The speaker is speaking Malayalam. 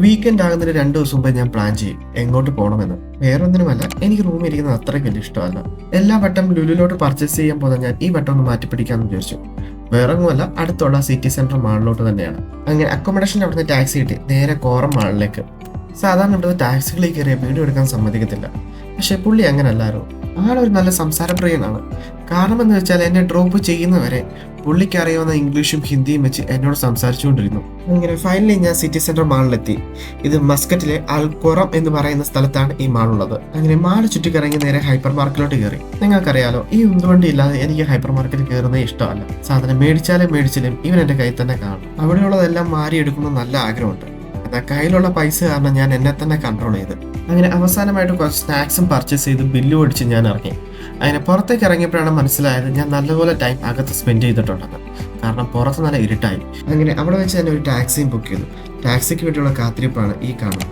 വീക്കെൻഡ് ആകുന്നതിന് 2 ദിവസം മുമ്പ് ഞാൻ പ്ലാൻ ചെയ്യും എങ്ങോട്ട് പോകണമെന്ന്. വേറൊന്നിനുമല്ല, എനിക്ക് റൂമിൽ ഇരിക്കുന്നത് അത്രയ്ക്ക് വലിയ ഇഷ്ടമല്ല. എല്ലാ വട്ടം ലുലുലോട്ട് പർച്ചേസ് ചെയ്യാൻ പോകുന്ന ഞാൻ ഈ വട്ടം ഒന്ന് മാറ്റിപ്പിടിക്കാമെന്ന് വിചാരിച്ചു. വേറൊന്നുമല്ല, അടുത്തുള്ള സിറ്റി സെന്റർ മാളിലോട്ട് തന്നെയാണ്. അങ്ങനെ അക്കോമഡേഷൻ അവിടുന്ന് ടാക്സി കിട്ടി നേരെ കോറം മാളിലേക്ക്. സാധാരണ ഇവിടുത്തെ ടാക്സികളിൽ കയറിയ വീഡിയോ എടുക്കാൻ സമ്മതിക്കത്തില്ല. പക്ഷെ പുള്ളി അങ്ങനല്ലായിരുന്നു. ആളൊരു നല്ല സംസാരപ്രിയനാണ്. കാരണം എന്ന് വെച്ചാൽ എന്നെ ഡ്രോപ്പ് ചെയ്യുന്നവരെ പുള്ളിക്ക് അറിയാവുന്ന ഇംഗ്ലീഷും ഹിന്ദിയും വെച്ച് എന്നോട് സംസാരിച്ചുകൊണ്ടിരുന്നു. അങ്ങനെ ഫൈനലി ഞാൻ സിറ്റി സെന്റർ മാളിലെത്തി. ഇത് മസ്കറ്റിലെ അൽഖുറം എന്ന് പറയുന്ന സ്ഥലത്താണ് ഈ മാളുള്ളത്. അങ്ങനെ മാൾ ചുറ്റിക്കറങ്ങി നേരെ ഹൈപ്പർ മാർക്കറ്റിലോട്ട് കയറി. നിങ്ങൾക്കറിയാലോ, ഈ ഉന്തുവണ്ടി ഇല്ലാതെ എനിക്ക് ഹൈപ്പർ മാർക്കറ്റിൽ കയറുന്നേ ഇഷ്ടമല്ല. സാധനം മേടിച്ചാലും ഇവൻ എന്റെ കയ്യിൽ തന്നെ കാണും. അവിടെയുള്ളതെല്ലാം മാറിയെടുക്കുന്ന നല്ല ആഗ്രഹമുണ്ട്. എന്നാൽ കയ്യിലുള്ള പൈസ കാരണം ഞാൻ എന്നെ തന്നെ കൺട്രോൾ ചെയ്ത്. അങ്ങനെ അവസാനമായിട്ട് കുറച്ച് സ്നാക്സും പർച്ചേസ് ചെയ്ത് ബില്ലും അടിച്ച് ഞാൻ ഇറങ്ങി. അങ്ങനെ പുറത്തേക്ക് ഇറങ്ങിയപ്പോഴാണ് മനസ്സിലായത് ഞാൻ നല്ലപോലെ ടൈം അകത്ത് സ്പെൻഡ് ചെയ്തിട്ടുണ്ടെന്ന്. കാരണം പുറത്ത് നല്ല ഇരുട്ടായി. അങ്ങനെ അവിടെ വെച്ച് തന്നെ ഒരു ടാക്സിയും ബുക്ക് ചെയ്തു. ടാക്സിക്ക് വേണ്ടിയുള്ള കാത്തിരിപ്പാണ് ഈ കാണുന്നത്.